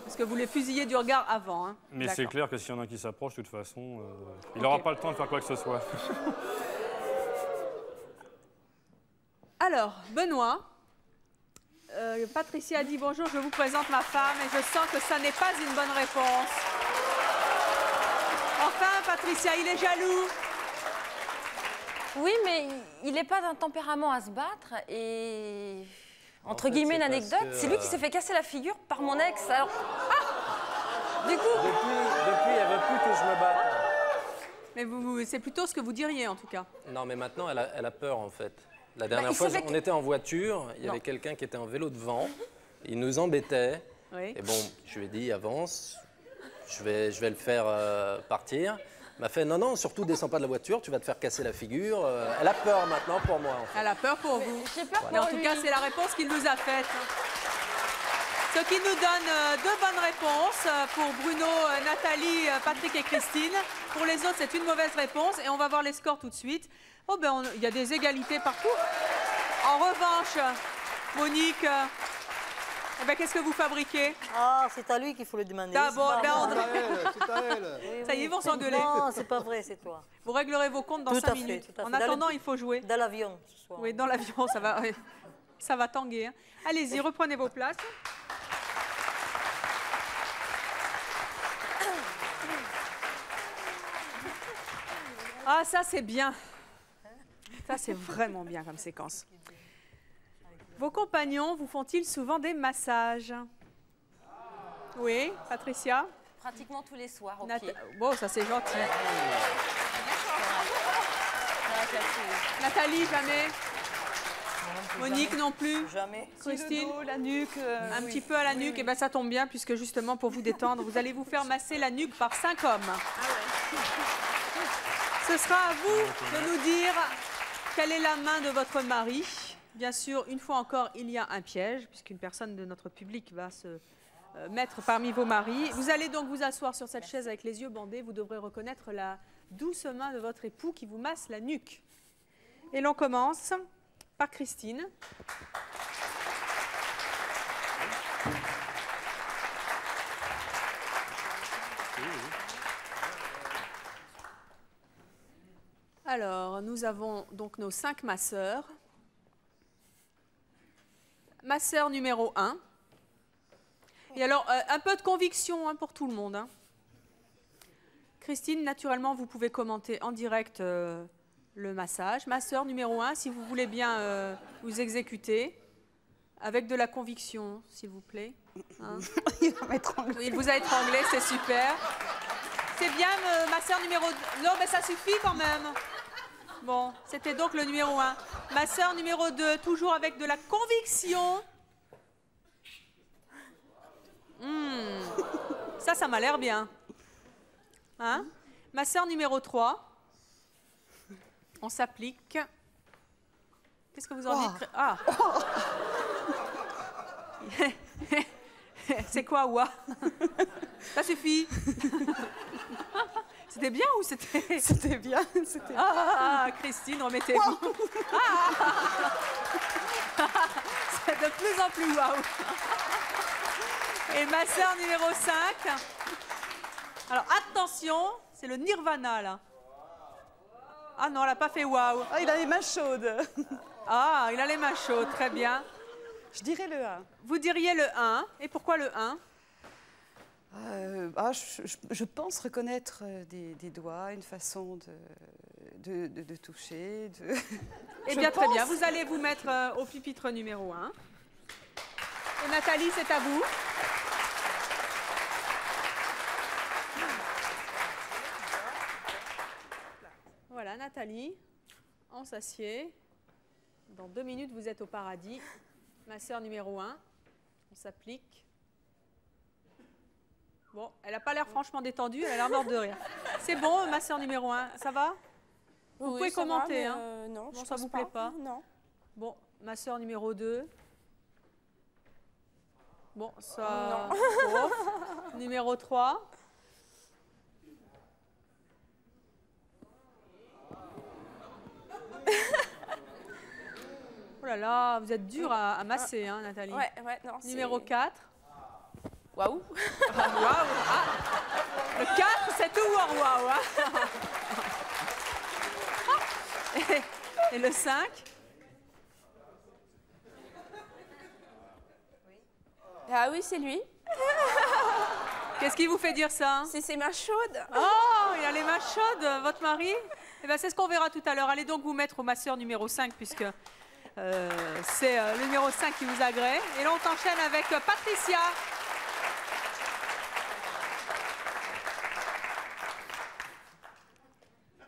parce que vous les fusillez du regard avant. Hein. Mais c'est D'accord. clair que s'il y en a qui s'approchent, de toute façon, il Ok. n'aura pas le temps de faire quoi que ce soit. Alors, Benoît, Patricia a dit bonjour, je vous présente ma femme et je sens que ça n'est pas une bonne réponse. Enfin, Patricia, il est jaloux. Oui, mais il n'est pas d'un tempérament à se battre et... Entre fait, guillemets, une c'est parce anecdote, que, c'est lui qui s'est fait casser la figure par mon ex. Alors... Ah, du coup, Depuis, il avait plus que je me batte. Mais c'est plutôt ce que vous diriez, en tout cas. Non, mais maintenant, elle a peur, en fait. La dernière il fois, savait on que- était en voiture, il y avait quelqu'un qui était en vélo devant, il nous embêtait. Oui. Et bon, je lui ai dit, avance, je vais le faire partir. Elle m'a fait, non, surtout descends pas de la voiture, tu vas te faire casser la figure. Elle a peur maintenant pour moi, en fait. Elle a peur pour vous. j'ai peur Mais en pour tout lui. cas, c'est la réponse qu'il nous a faite. Ce qui nous donne deux bonnes réponses pour Bruno, Nathalie, Patrick et Christine. Pour les autres, c'est une mauvaise réponse. Et on va voir les scores tout de suite. Oh ben, il y a des égalités partout. En revanche, Monique, eh ben, qu'est-ce que vous fabriquez? Ah, c'est à lui qu'il faut le demander. D'abord, C'est pas ben, moi. André. C'est à elle. Oui, Ça y est, ils vont s'engueuler. Non, c'est pas vrai, c'est toi. Vous réglerez vos comptes dans Tout 5 à fait, minutes. tout à fait. En Dans le- attendant, il faut jouer. Dans l'avion, ce soir. Oui, dans l'avion, ça va tanguer. Hein. Allez-y, reprenez vos places. Ah, ça, c'est bien. Ça, c'est vraiment bien comme séquence. Vos compagnons vous font-ils souvent des massages? Oui, Patricia? Pratiquement tous les soirs au Nat- pied. Bon, ça, c'est gentil. Nathalie, jamais? Monique, non plus? Jamais. Christine? Le dos, la nuque. Un petit peu à la nuque, et ben ça tombe bien puisque justement pour vous détendre, vous allez vous faire masser la nuque par 5 hommes. Ce sera à vous de nous dire quelle est la main de votre mari. Bien sûr, une fois encore, il y a un piège puisqu'une personne de notre public va se mettre parmi vos maris. Vous allez donc vous asseoir sur cette chaise avec les yeux bandés. Vous devrez reconnaître la douce main de votre époux qui vous masse la nuque. Et l'on commence par Christine. Alors, nous avons donc nos 5 masseurs. Masseur numéro 1. Et alors, un peu de conviction hein, pour tout le monde. Hein. Christine, naturellement, vous pouvez commenter en direct le massage. Masseur numéro 1, si vous voulez bien vous exécuter, avec de la conviction, s'il vous plaît. Hein. Il va m'étrangler. Oui, il vous a étranglé, c'est super. C'est bien, masseur numéro 2. Non, mais ça suffit quand même. Bon, c'était donc le numéro 1. Ma sœur numéro 2, toujours avec de la conviction. Ça m'a l'air bien. Hein? Ma sœur numéro 3. On s'applique. Qu'est-ce que vous en dites? Ah. C'est quoi, ouah? Ça suffit. C'était bien ou c'était... C'était bien. Ah, Christine, remettez-vous. C'est de plus en plus waouh. Et ma sœur numéro 5. Alors, attention, c'est le nirvana, là. Ah non, elle n'a pas fait waouh. Ah, il a les mains chaudes. Ah, il a les mains chaudes, très bien. Je dirais le 1. Vous diriez le 1. Et pourquoi le 1? Je pense reconnaître des doigts, une façon de toucher. Eh bien, très bien. Vous allez vous mettre au pupitre numéro 1. Et Nathalie, c'est à vous. Voilà, Nathalie, on s'assied. Dans 2 minutes, vous êtes au paradis. Ma sœur numéro 1, on s'applique. Bon, elle n'a pas l'air franchement détendue, elle a l'air morte de rire. C'est bon, ma sœur numéro 1, ça va? Vous pouvez commenter, va, hein? Non, ça ne vous plaît pas? Non. Bon, ma sœur numéro 2. Bon, ça... Non. Bon. Numéro 3. Oh là là, vous êtes dur à masser, hein, Nathalie? Ouais, non. Numéro 4. Waouh. Waouh. Ah. Le 4, c'est tout waouh. Hein. Et le 5? Ah oui, c'est lui. Qu'est-ce qui vous fait dire ça? C'est ses mains chaudes. Oh, il a les mains chaudes, votre mari? Eh bien, c'est ce qu'on verra tout à l'heure. Allez donc vous mettre au masseur numéro 5, puisque c'est le numéro 5 qui vous agrée. Et là, on enchaîne avec Patricia.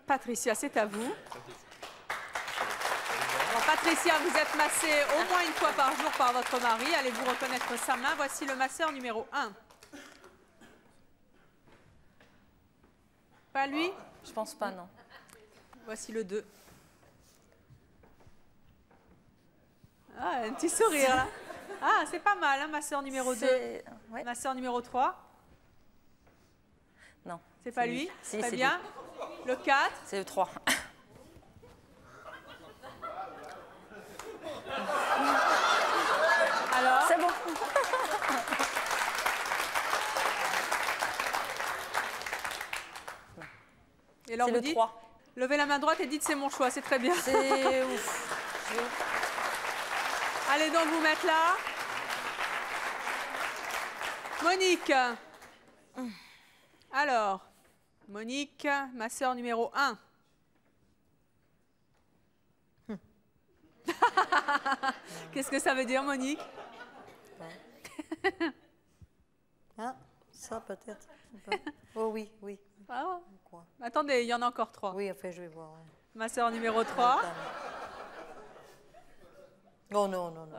Patricia, c'est à vous. Bon, Patricia, vous êtes massée au moins une fois par jour par votre mari. Allez-vous reconnaître sa main? Voici le masseur numéro 1. Pas lui? Je pense pas, non. Voici le 2. Ah, un petit sourire, là. Ah, c'est pas mal, hein, masseur numéro 2. Ouais. Masseur numéro 3. Non. C'est pas lui? Si, Très c'est bien. Le 4. C'est le 3. Alors? C'est bon. Et alors, C'est vous le dites, 3. levez la main droite et dites c'est mon choix, c'est très bien. C'est ouf. Allez donc vous mettre là. Monique. Alors, Monique, ma sœur numéro 1. Qu'est-ce que ça veut dire, Monique? Ah, ça peut-être. Oh oui, oui. Ah. Quoi? Attendez, il y en a encore 3. Oui, enfin, je vais voir. Ouais. Ma sœur numéro 3. Oh non, non, non.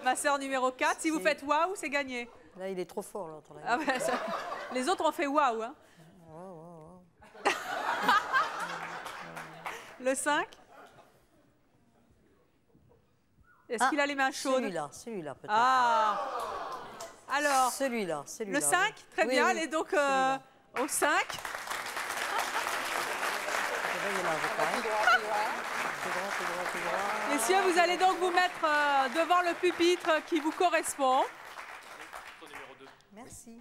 Ma sœur numéro 4. Si vous Si. faites waouh, c'est gagné. Là, il est trop fort, l'autre. Ah ben, ça... Les autres ont fait waouh. Hein. Le 5. Est-ce qu'il a les mains chaudes? Celui-là, peut-être. Ah. Alors, Celui-là. le 5, très Oui, bien. oui, Allez donc au 5. Messieurs, vous allez donc vous mettre devant le pupitre qui vous correspond. Merci.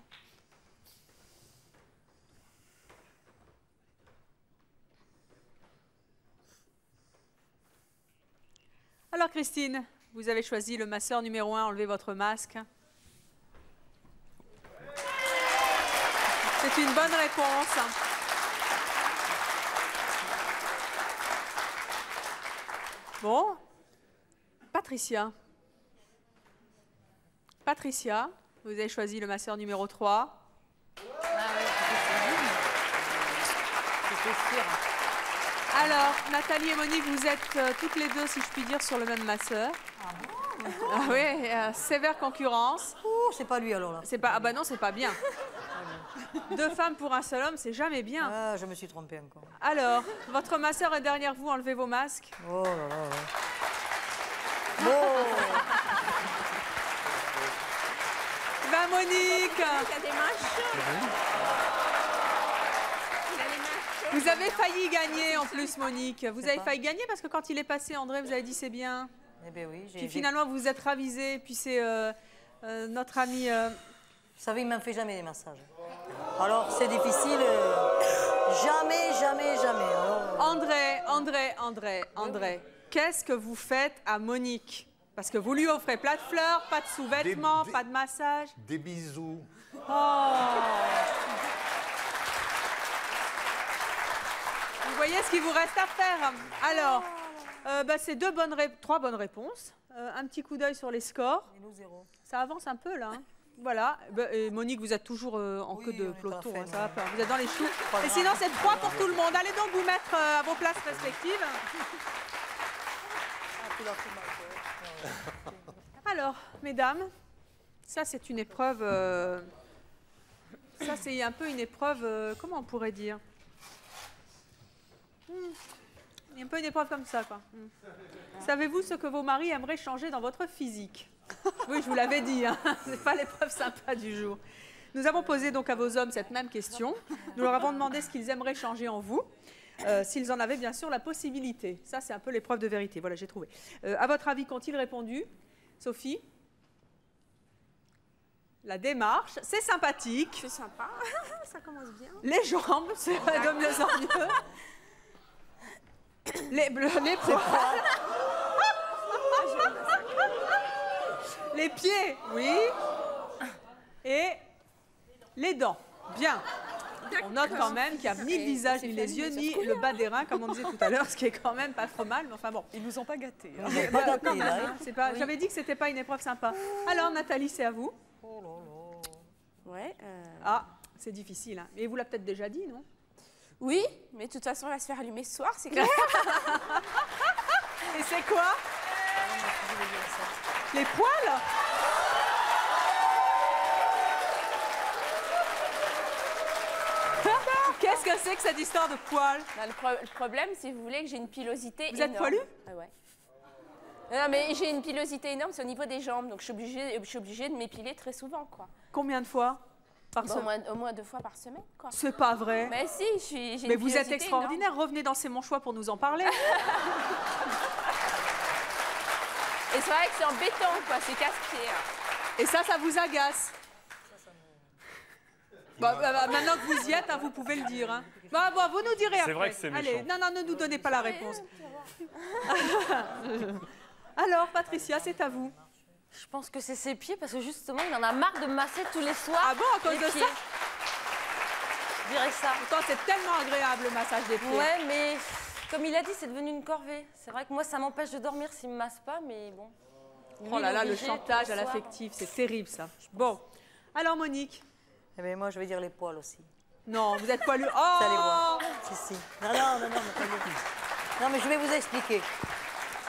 Alors Christine, vous avez choisi le masseur numéro 1, enlevez votre masque. C'est une bonne réponse. Bon, Patricia. Patricia, vous avez choisi le masseur numéro 3. Ah oui, c'était sûr. Alors, Nathalie et Monique, vous êtes toutes les deux, si je puis dire, sur le même masseur. Ah oui, sévère concurrence. Oh, c'est pas lui alors là. C'est pas, ah bah non, c'est pas bien. Deux femmes pour un seul homme, c'est jamais bien. Ah, je me suis trompée encore. Alors, votre masseur est derrière vous, enlevez vos masques. Oh là là. Oh. Ben Monique, Il a des mains chaudes. Il a les mains chaudes. vous avez failli gagner en plus, Monique. Vous avez failli gagner parce que quand il est passé, André, vous avez dit c'est bien. Eh bien oui. Puis finalement, vous vous êtes ravisé. Puis c'est notre ami... Vous savez, il ne m'en fait jamais des massages. Alors, c'est difficile. Jamais, jamais, jamais. Alors, André, qu'est-ce que vous faites à Monique? Parce que vous lui offrez pas de fleurs, pas de sous-vêtements, pas de massage. Des bisous. Oh. Vous voyez ce qu'il vous reste à faire. Alors, bah, c'est trois bonnes réponses. Un petit coup d'œil sur les scores. et nous, 0. Ça avance un peu là. Hein. Voilà. Et Monique, vous êtes toujours en queue de on est peloton. parfait, Hein, ça va nous. pas. Vous êtes dans les choux. Pas Et grave. sinon, c'est 3 pour tout le monde. Allez donc vous mettre à vos places respectives. Alors, mesdames, ça c'est une épreuve. Ça c'est un peu une épreuve. Comment on pourrait dire? Un peu une épreuve comme ça, quoi. Savez-vous ce que vos maris aimeraient changer dans votre physique? Oui, je vous l'avais dit, hein. C'est pas l'épreuve sympa du jour. Nous avons posé donc à vos hommes cette même question. Nous leur avons demandé ce qu'ils aimeraient changer en vous, s'ils en avaient bien sûr la possibilité. Ça, c'est un peu l'épreuve de vérité. Voilà, j'ai trouvé. À votre avis, qu'ont-ils répondu? Sophie? La démarche, c'est sympathique. C'est sympa. Ça commence bien. Les jambes, c'est de mieux en mieux. Les poils. Les pieds, oui. Et les dents. Bien. On note quand même qu'il n'y a ni le visage, ni les yeux, ni le bas des reins, comme on disait tout à l'heure, ce qui est quand même pas trop mal. Mais enfin bon. Ils nous ont pas gâtés. hein. Ils n'ont pas gâté, Quand même, là. hein, c'est pas... J'avais dit que c'était pas une épreuve sympa. Alors, Nathalie, c'est à vous. Ouais. Ah, c'est difficile. Hein. Mais vous l'a peut-être déjà dit, non? Oui, mais de toute façon, on va se faire allumer ce soir, c'est clair. Et c'est quoi? Les poils? Qu'est-ce que c'est que cette histoire de poils? Non, le problème, si vous voulez, que j'ai une pilosité Vous êtes énorme. poilu? Ah ouais. Non, mais j'ai une pilosité énorme, c'est au niveau des jambes, donc je suis obligée de m'épiler très souvent, quoi. Combien de fois par Bah, semaine? au moins 2 fois par semaine, quoi. C'est pas vrai. Mais si, j'ai Mais une vous êtes pilosité extraordinaire. Revenez dans C'est mon choix pour nous en parler. énorme. Et c'est vrai que c'est embêtant, quoi, c'est casse-pied. Hein. Et ça vous agace. Maintenant que vous y êtes, hein, vous pouvez le dire. Hein. Bon, vous nous direz après. vrai que c'est méchant. Allez, non, ne nous donnez pas la réponse. Alors, Patricia, c'est à vous. Je pense que c'est ses pieds parce que justement, il en a marre de me masser tous les soirs. Ah bon, à cause les de pieds. ça? Je dirais ça. Pourtant, c'est tellement agréable le massage des pieds. Ouais, mais comme il a dit, c'est devenu une corvée. C'est vrai que moi, ça m'empêche de dormir s'il me masse pas, mais bon. Oh là Lui, là, le obligé chantage tous à les soirs. l'affectif, c'est terrible ça. Bon, alors Monique. Eh bien, moi, je vais dire les poils aussi. Non, vous êtes poilu. Vous allez Oh, voir. Si, si. Non, mais pas du tout. Non, mais je vais vous expliquer.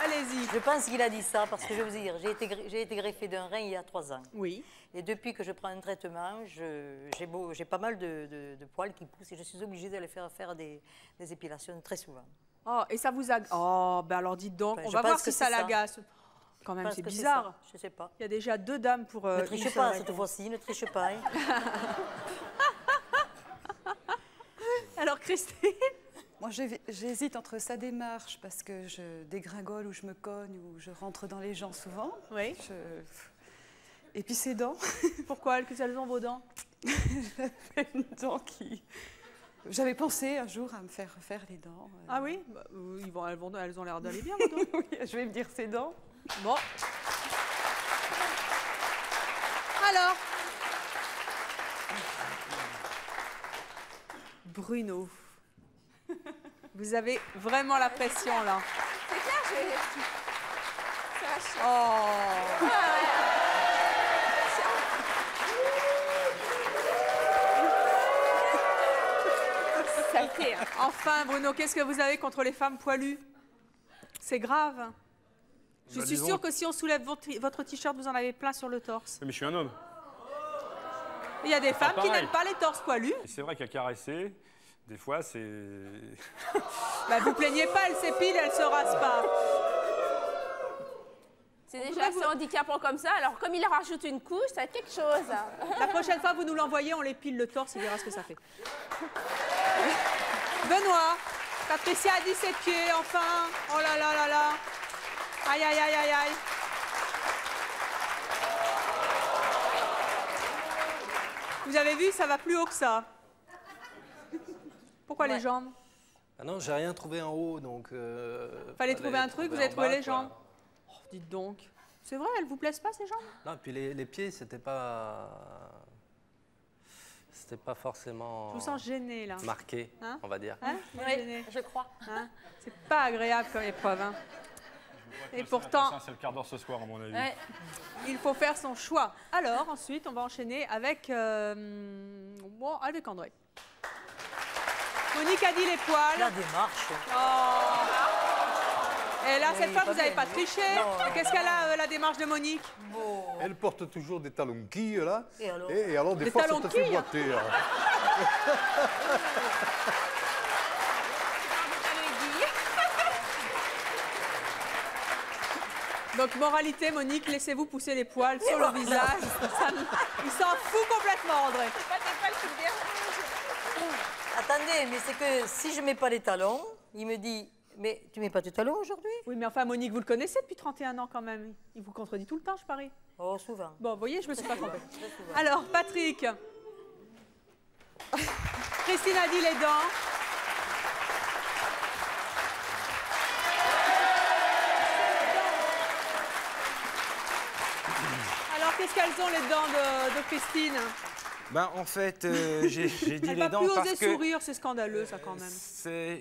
allez-y. Je pense qu'il a dit ça parce que je vais vous dire, j'ai été greffée d'un rein il y a 3 ans. Oui. Et depuis que je prends un traitement, j'ai pas mal de poils qui poussent et je suis obligée d'aller faire des épilations très souvent. Oh, et ça vous agace. Oh, ben alors dites donc, Ben, on je va voir pense si que ça c'est ça. l'agace. Quand même, Parce c'est que bizarre. ça. Je sais pas. Il y a déjà 2 dames pour. Ne une triche seule pas réponse. cette fois-ci, ne triche pas. Hein. Alors, Christine. Moi, j'hésite entre sa démarche parce que je dégringole ou je me cogne ou je rentre dans les gens souvent. Oui. Et puis ses dents. Pourquoi elles ont vos dents? Une dent qui... J'avais pensé un jour à me faire refaire les dents. Ah oui, bah, elles ont l'air d'aller bien, vos dents. Oui, je vais me dire ses dents. Bon. Alors. Bruno. Vous avez vraiment la pression, là. C'est clair, ça va chier. Oh. Ça fait vérité. Hein. Enfin, Bruno, qu'est-ce que vous avez contre les femmes poilues? C'est grave. Je suis sûre que si on soulève votre t-shirt, vous en avez plein sur le torse. Mais je suis un homme. Il y a des femmes qui n'aiment pas les torses poilus. C'est vrai qu'à caresser, des fois, c'est... Bah, vous plaignez pas, elle s'épile, elle se rase pas. C'est déjà assez handicapant comme ça, alors comme il rajoute une couche, ça va être quelque chose. La prochaine fois, vous nous l'envoyez, on l'épile le torse, il verra ce que ça fait. Benoît, Patricia a 17 pieds, enfin. Oh là là là là. Aïe, aïe, aïe, aïe, aïe. Vous avez vu, ça va plus haut que ça. Pourquoi les jambes? Ah non, j'ai rien trouvé en haut, donc... Fallait trouver un truc, vous avez trouvé bas, les jambes. Oh, dites donc. C'est vrai, elles vous plaisent pas, ces jambes? Non, puis les pieds, c'était pas forcément... Je vous sens gêné, là. Marqué, hein, on va dire. Hein, oui, je crois. Hein, c'est pas agréable comme épreuve. Hein. Et pourtant... C'est le quart d'heure ce soir, à mon avis. Ouais, il faut faire son choix. Alors, ensuite, on va enchaîner avec... bon, avec André. Monique a dit les poils. La démarche. Oh. Et là, cette Oui, fois, pas vous n'avez bien. pas triché. Non. Qu'est-ce qu'elle a, la démarche de Monique? Bon. Elle porte toujours des talons quilles, là. Et alors Et alors, des Des fois, ça talons te fait quilles boiter. Là. Donc, moralité, Monique, laissez-vous pousser les poils sur le visage. Il s'en fout complètement, André. Attendez, mais c'est que si je mets pas les talons, il me dit, mais tu mets pas tes talons aujourd'hui? Oui, mais enfin, Monique, vous le connaissez depuis 31 ans quand même. Il vous contredit tout le temps, je parie. Oh, souvent. Bon, vous voyez, je me suis pas trompée. Très souvent. Alors, Patrick. Christine a dit les dents. Alors, qu'est-ce qu'elles ont, les dents de Christine? Ben, en fait, j'ai dit Elle les va dents plus parce oser que sourire, c'est scandaleux, ça, quand même.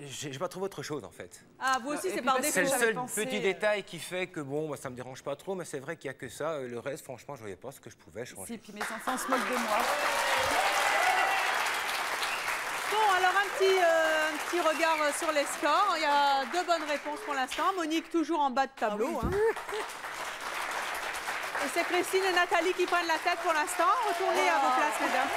j'ai pas trouvé autre chose, en fait. Ah, vous aussi, c'est par défaut. C'est le j'avais seul pensé, petit détail qui fait que, bon, moi, ça me dérange pas trop, mais c'est vrai qu'il y a que ça. Le reste, franchement, je voyais pas ce que je pouvais changer. Si, puis mes enfants se moquent de moi. Bon, alors un petit regard sur les scores. Il y a 2 bonnes réponses pour l'instant. Monique, toujours en bas de tableau. Hein. Et c'est Christine et Nathalie qui prennent la tête pour l'instant. Retournez à vos places, mesdames.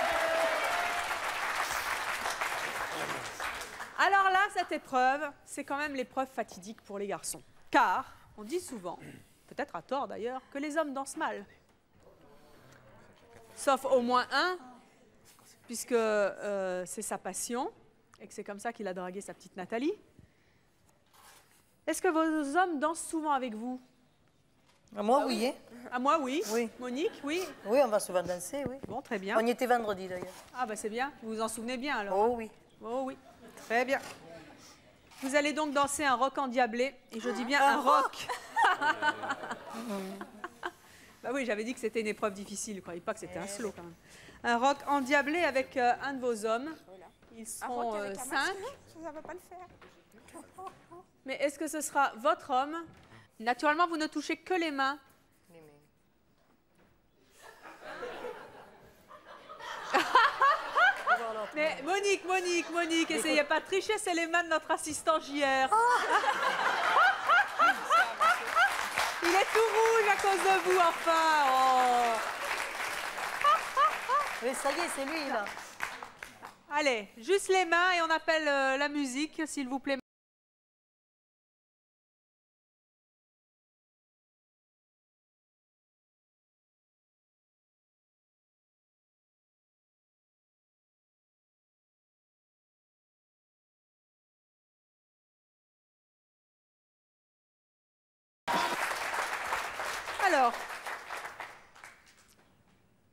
Alors là, cette épreuve, c'est quand même l'épreuve fatidique pour les garçons. Car on dit souvent, peut-être à tort d'ailleurs, que les hommes dansent mal. Sauf au moins un, puisque c'est sa passion, et que c'est comme ça qu'il a dragué sa petite Nathalie. Est-ce que vos hommes dansent souvent avec vous? Moi, oui. Hein. Ah, moi, oui. Oui. Monique, oui. Oui, on va souvent danser, oui. Bon, très bien. On y était vendredi, d'ailleurs. Ah, bah c'est bien. Vous vous en souvenez bien, alors? Oh oui. Oh oui. Très bien. Vous allez donc danser un rock endiablé. Et je dis bien un rock. Bah oui, j'avais dit que c'était une épreuve difficile. Je ne croyais pas que c'était un slow, quand même. Un rock endiablé avec un de vos hommes. Ils seront 5. Ça ne va pas le faire. Mais est-ce que ce sera votre homme? Naturellement, vous ne touchez que les mains. Mais Monique, essayez pas de tricher, c'est les mains de notre assistant JR. Il est tout rouge à cause de vous, enfin. Oh. Oui, ça y est, c'est lui, là. Allez, juste les mains et on appelle la musique, s'il vous plaît. Alors,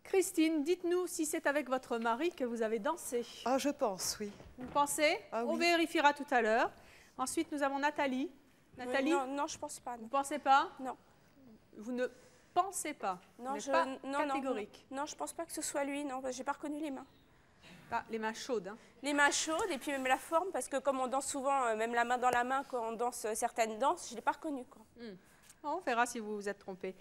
Christine, dites-nous si c'est avec votre mari que vous avez dansé. Ah, je pense, oui. Vous pensez? Ah, On oui. vérifiera tout à l'heure. Ensuite, nous avons Nathalie. Nathalie, Non, je pense pas. vous ne pensez pas? Non. Vous ne pensez pas? Non, Vous n'êtes pas non, catégorique. Non, je pense pas que ce soit lui, non, parce que j'ai pas reconnu les mains. Ah, les mains chaudes. Hein. Les mains chaudes et puis même la forme, parce que comme on danse souvent, même la main dans la main, quand on danse certaines danses, je ne l'ai pas reconnu. Quoi. On verra si vous vous êtes trompée.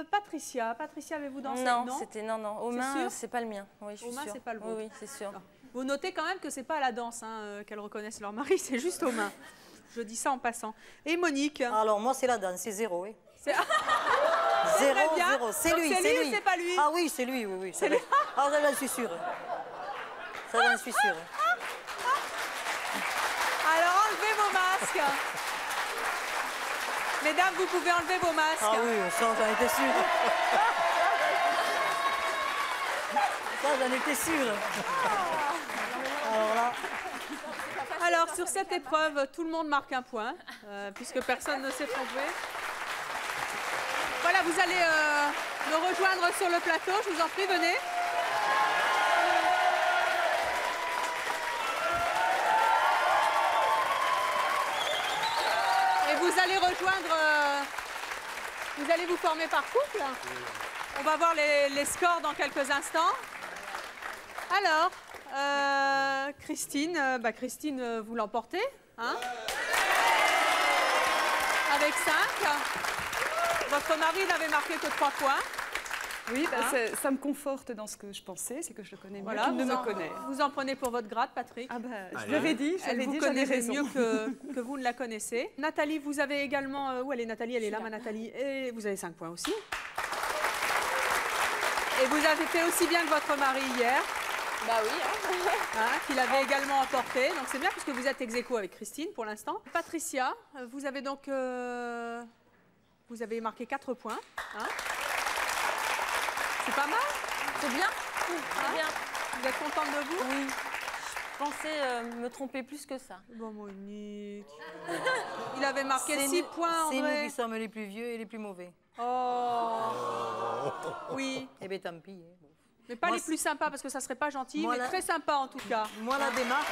Patricia, avez-vous dansé? Non, c'était non. Aux C'est mains, sûr c'est pas le mien. Oui, je suis Aux mains, sûre. c'est pas le Oui, vôtre. oui, c'est sûr. Non. Vous notez quand même que c'est pas à la danse hein, qu'elles reconnaissent leur mari, c'est juste aux mains. Je dis ça en passant. Et Monique? Alors moi c'est la danse, c'est 0. Oui. C'est 0, 0. C'est lui, c'est lui ou c'est pas lui? Ah oui, c'est lui, oui. C'est lui. Ah, ça j'en suis sûre. Ça j'en suis sûre. Alors enlevez vos masques. Mesdames, vous pouvez enlever vos masques. Ah oui, ça j'en étais sûre. Ça j'en étais sûre. Alors là... Alors, sur cette épreuve, tout le monde marque un point, puisque personne ne s'est trompé. Voilà, vous allez me rejoindre sur le plateau, je vous en prie, venez. Et vous allez rejoindre... vous allez vous former par couple. On va voir les scores dans quelques instants. Alors... Christine, Christine, vous l'emportez, hein, avec 5. Votre mari n'avait marqué que 3 points. Oui, ça me conforte dans ce que je pensais, c'est que je le connais mieux qu'il ne me connaît. Vous en prenez pour votre grade, Patrick. Ah je l'avais dit, elle vous connaît mieux que vous ne la connaissez. Nathalie, vous avez également... où elle est Nathalie? Elle est là, ma Nathalie. Et vous avez 5 points aussi. Et vous avez fait aussi bien que votre mari hier. Bah oui. Qu'il avait également emporté. Donc c'est bien puisque vous êtes ex-aequo avec Christine pour l'instant. Patricia, vous avez donc vous avez marqué 4 points. Hein, c'est pas mal. C'est bien. C'est bien. Vous êtes contente de vous? Oui. Je pensais me tromper plus que ça. Bon, Monique. Il avait marqué 6 points, André. C'est nous qui sommes les plus vieux et les plus mauvais. Oh. Oui. Eh bien, tant pis. Bon. Mais pas les plus sympas, parce que ça serait pas gentil, mais très sympa en tout cas. Moi, la démarche...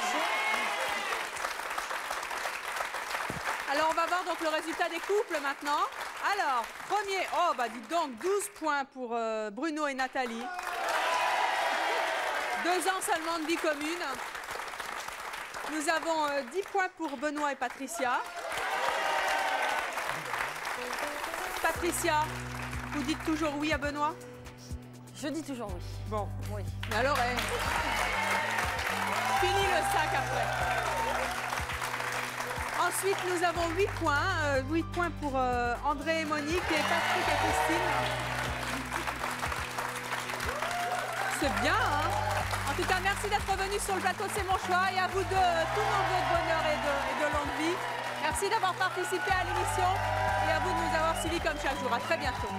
Alors, on va voir donc le résultat des couples maintenant. Alors, premier... Oh, bah dites donc, 12 points pour Bruno et Nathalie. 2 ans seulement de vie commune. Nous avons 10 points pour Benoît et Patricia. Patricia, vous dites toujours oui à Benoît? Je dis toujours oui. Bon, oui. Mais alors, fini le sac après. Ensuite, nous avons 8 points. 8 points pour André et Monique et Patrick et Christine. C'est bien, hein? En tout cas, merci d'être venus sur le plateau C'est mon choix et à vous deux, tous nos vœux de bonheur et de longue vie. Merci d'avoir participé à l'émission et à vous de nous avoir suivis comme chaque jour. À très bientôt.